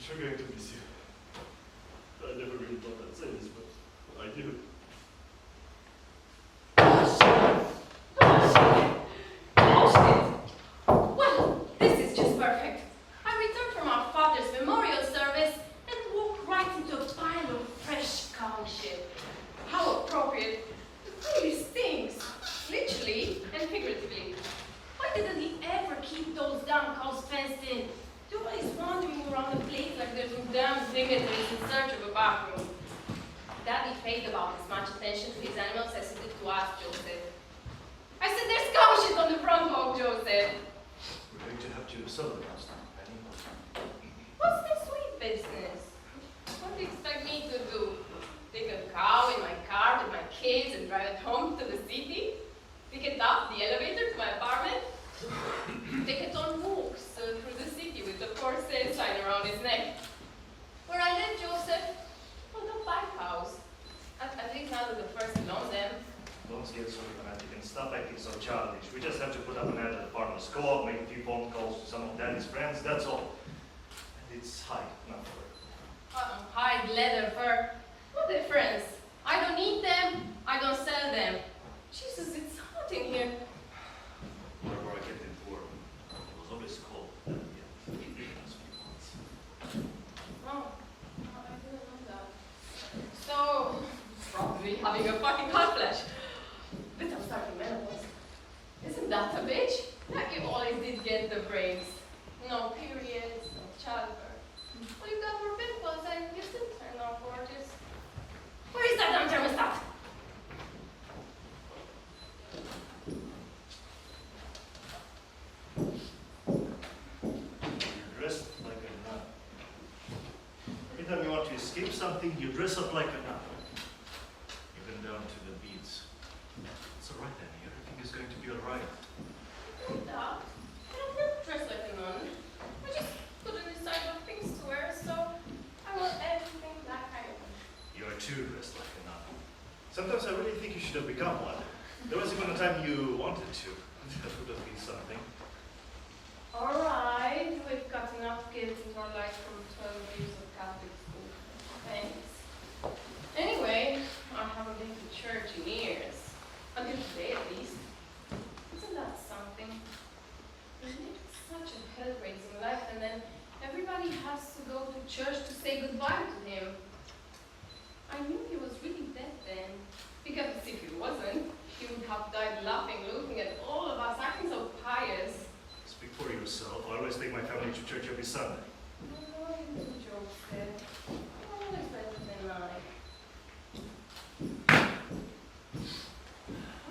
sure going to miss you. I never really thought I'd say this, but I do. Well, this is just perfect. I returned from our father's memorial service and walked right into a pile of fresh cow shit. How appropriate. It really stinks. Literally and figuratively. Why didn't he ever keep those damn cows fenced in? They're always wandering around the place like there's some damn dignitaries in search of a bathroom. Daddy paid about as much attention to his animals as he did to us, Joseph. I said there's cow shit on the front walk, Joseph. We're going to have to sell the house now, Penny. What's the sweet business? What do you expect me to do? Take a cow in my car with my kids and drive it home to the city? Pick it up the elevator to my apartment? Take it on walks through the city with the for sale sign around his neck? Where I live, Joseph, well, don't buy cows. At least not with the first loan them. Don't get so dramatic and stop acting so childish. We just have to put up an ad at the farmer's co-op, make a few phone calls to some of Daddy's friends, that's all. And it's hide, not fur. Hide, leather, fur. What difference? I don't need them, I don't sell them. Jesus, it's hot in here. Wherever I kept it for, it was always cold. Yeah, in those few months. Oh, I didn't know that. So, probably having a fucking hot flash. But I'm starting menopause. Isn't that a bitch? Like you always did get the breaks. No periods, no childbirth. Well, you got more pimples and you still turn out gorgeous. Where is that damn thermostat? You're dressed like a nun. Every time you want to escape something, you dress up like a nun. Even down to the beads. It's alright, Annie. Everything is going to be alright. Like that? I don't want to dress like a nun. I just couldn't decide what things to wear, so I want everything that kind of. You are too dressed like a nun. Sometimes I really think you should have become one. There was even a time you wanted to. That would have been something. Alright, we've got enough kids into our lives from 12 years of Catholic school. Thanks. Anyway, I haven't been to church in years. Until today, at least. Isn't that something? We lived such a hell-raising life, and then everybody has to go to church to say goodbye to him. I knew he was really dead then. Because if he wasn't, he would have died laughing, looking at all of us, acting so pious. Speak for yourself. I always take my family to church every Sunday. I know you do, Joseph. You're always better than I.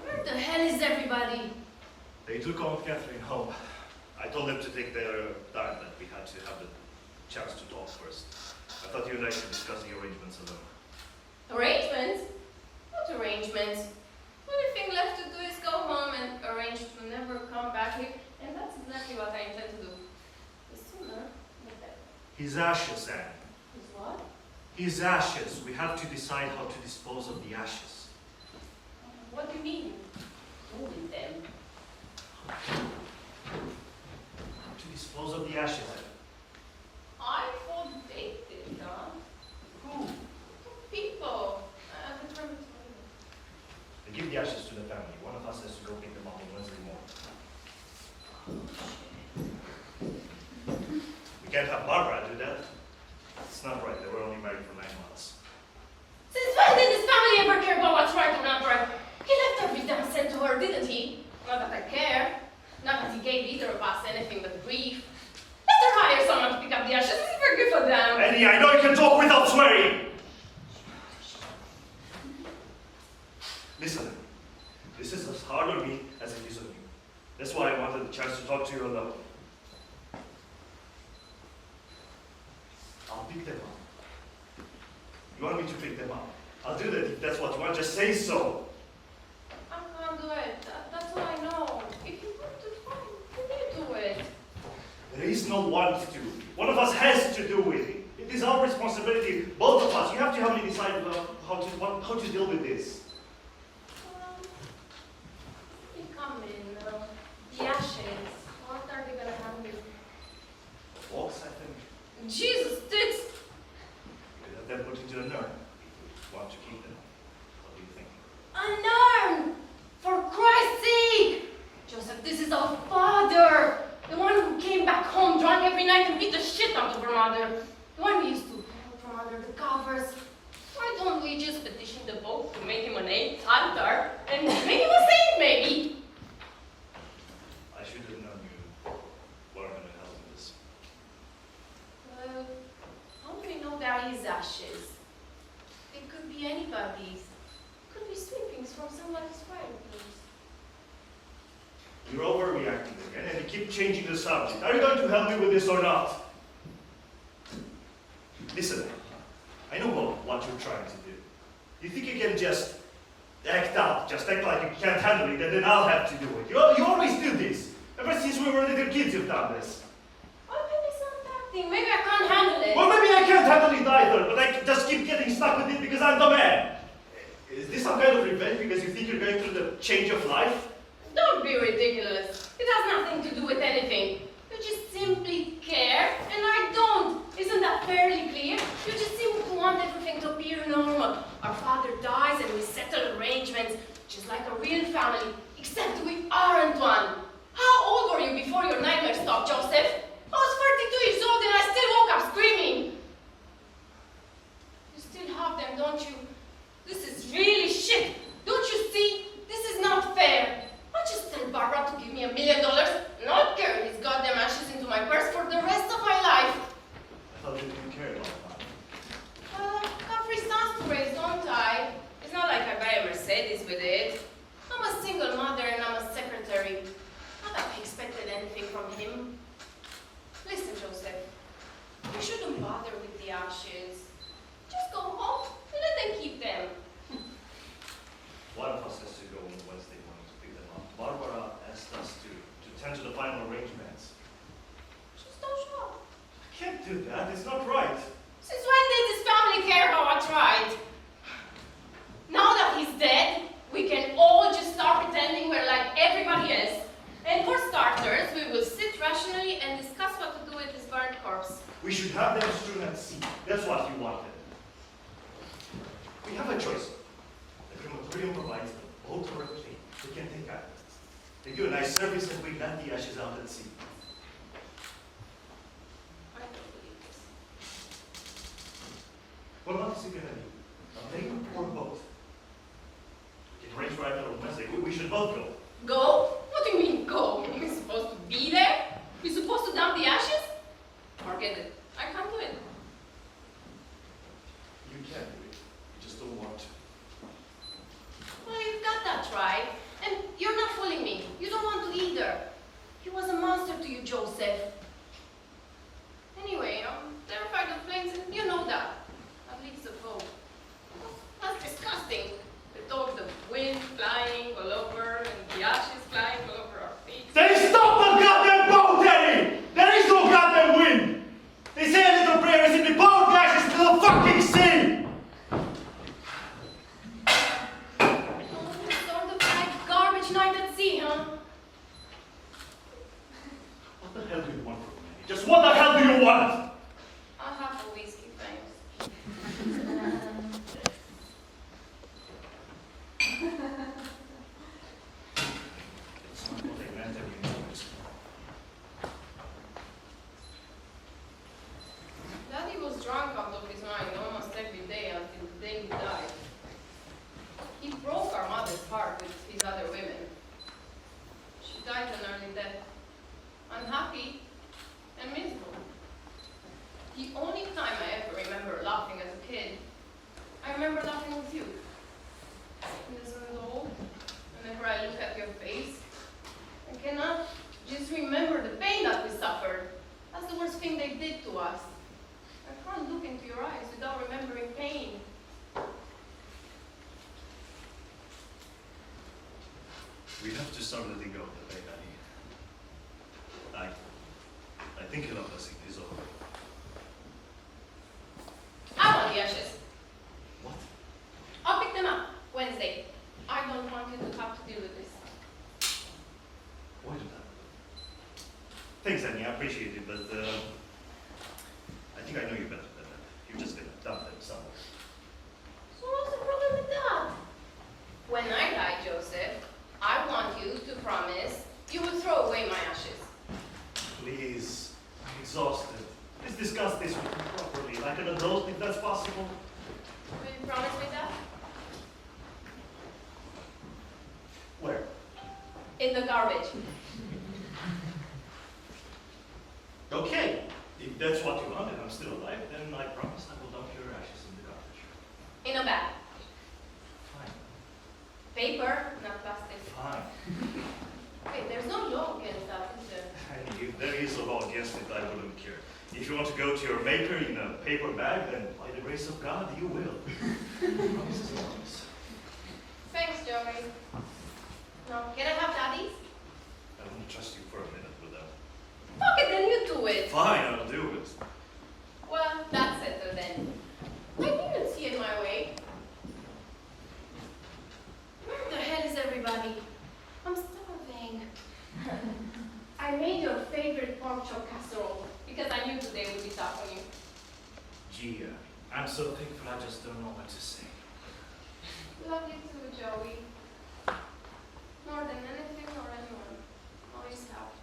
Where the hell is everybody? They took Aunt Catherine home. I told them to take their time, that we had to have the chance to talk first. I thought you and I should discuss the arrangements alone. Arrangements? What arrangements? Only thing left to do is go home and arrange to never come back here, and that's exactly what I intend to do. The sooner, the better. His ashes, Anne. Is what? His ashes. We have to decide how to dispose of the ashes. What do you mean? Moving them. How to dispose of the ashes, Anne. I thought they did that. Who? People. The crematorium. They give the ashes to the family. One of us has to go pick them up on Wednesday morning. We can't have Barbara do that. It's not right. They were only married for 9 months. Since when did this family ever care about what's right or not right? He left every damn cent to her, didn't he? Not that I care. Not that he gave either of us anything but grief. Let her hire someone to pick up the ashes. This is very good for them. Annie, I know you can talk without swearing! Listen, this is as hard on me as it is on you. That's why I wanted the chance to talk to you alone. I'll pick them up. You want me to pick them up? I'll do that if that's what you want. Just say so. I can't do it. That's what I know. If you want to try, you do it. There is no want to. One of us has to do with it. It is our responsibility, both of us. You have to help me decide how to deal with this. You come in. The ashes. What are they gonna have with? Walks, I think. Jesus, did them put into an urn. If you want to keep them, what do you think? An urn! For Christ's sake! Joseph, this is our father! The one who came back home drunk every night and beat the shit out of her mother. The one we used to help from under the covers. Why don't we just petition the Pope to make him an altar and make him a saint, maybe? I should have known you were going to help with this. Well, how do we know they are his ashes? It could be anybody's. It could be sweepings from somebody's fireplace. You're overreacting again, and you keep changing the subject. Are you going to help me with this or not? Listen, I know what you're trying to do. You think you can just act out, just act like you can't handle it, and then I'll have to do it. You always do this. Ever since we were little kids, you've done this. Well, maybe it's not acting. Maybe I can't handle it. Well, maybe I can't handle it either, but I just keep getting stuck with it because I'm the man. Is this some kind of revenge because you think you're going through the change of life? Don't be ridiculous. It has nothing to do with anything. You just simply care, and I don't. Isn't that fairly clear? You just seem to want everything to appear normal. Our father dies and we settle arrangements, just like a real family, except we aren't one. How old were you before your nightmare stopped, Joseph? I was 32 years old and I still woke up screaming. You still have them, don't you? This is really shit. Don't you see? This is not fair. I just tell Barbara to give me $1 million and I'll carry his goddamn ashes into my purse for the rest of my life. I thought you didn't care about that. Well, I've got 3 sons to raise, don't I? It's not like I buy a Mercedes with it. I'm a single mother and I'm a secretary. Not that I expected anything from him. Listen, Joseph, you shouldn't bother with the ashes. Just go home and let them keep them. One of us has to go on Wednesday morning to pick them up. Barbara asked us to tend to the final arrangements. Just don't show up. I can't do that. It's not right. Since when did this family care how I tried? Now that he's dead, we can all just start pretending we're like everybody else. And for starters, we will sit rationally and discuss what to do with his burnt corpse. We should have them strewn at sea. That's what you wanted. We have a choice. The crematorium provides a boat or a plane. We can take that. They do a nice service and we let the ashes out at sea. I don't believe this. What else is it gonna be? A plane or a boat? We can arrange for either on Wednesday. We should both go. Go? What do you mean go? Are we supposed to be there? We're supposed to dump the ashes? Forget it. I can't do it. You can do it. You just don't want to. Well, you've got that right. And you're not fooling me. You don't want to either. He was a monster to you, Joseph. Anyway, I'm terrified of planes, and you know that. At least the boat. That's disgusting. The thought of the wind flying all over and the ashes flying all over our feet. Then stop the goddamn boat, Eddie! There is no goddamn wind! They say a little prayer is in the boat, the ashes to the fucking sea! Sort of like garbage night at sea, huh? What the hell do you want from me? Just what the hell do you want? I'll have a whiskey, thanks. It's not what I meant every moment. Daddy was drunk out of his mind almost every day until the day he died. He broke our mother's heart with his other women. She died an early death, unhappy and miserable. The only time I ever remember laughing as a kid, I remember laughing with you. Isn't it old? Whenever I look at your face, I cannot just remember the pain that we suffered. That's the worst thing they did to us. I can't look into your eyes without remembering pain. We have to start letting go of the pain, Annie. I think enough blessing is over. I want the ashes. What? I'll pick them up Wednesday. I don't want you to have to deal with this. Why do that? Thanks, Annie. I appreciate it, but I think I know you better than that. You're just gonna dump them somewhere. this written properly, like an adult, if that's possible. Will you promise me that? Where? In the garbage. Okay, if that's what you want and I'm still alive, then I promise I will dump your ashes in the garbage. In a bag. Fine. Paper, not plastic. Fine. Wait, there's no law against that, is there? And if there is a law against it, I wouldn't care. If you want to go to your maker in a paper bag, then by the grace of God, you will. Promise is a promise. Thanks, Joey. No, can I have daddy's? I wouldn't trust you for a minute with that. Fuck it, then you do it. Fine, I'll do it. Well, that's settled then. I didn't see it my way. Where the hell is everybody? I'm starving. I made your favorite pork chop casserole because I knew today would be tough on you. Gee, I'm so thankful I just don't know what to say. Love you too, Joey. More than anything or anyone. Always have.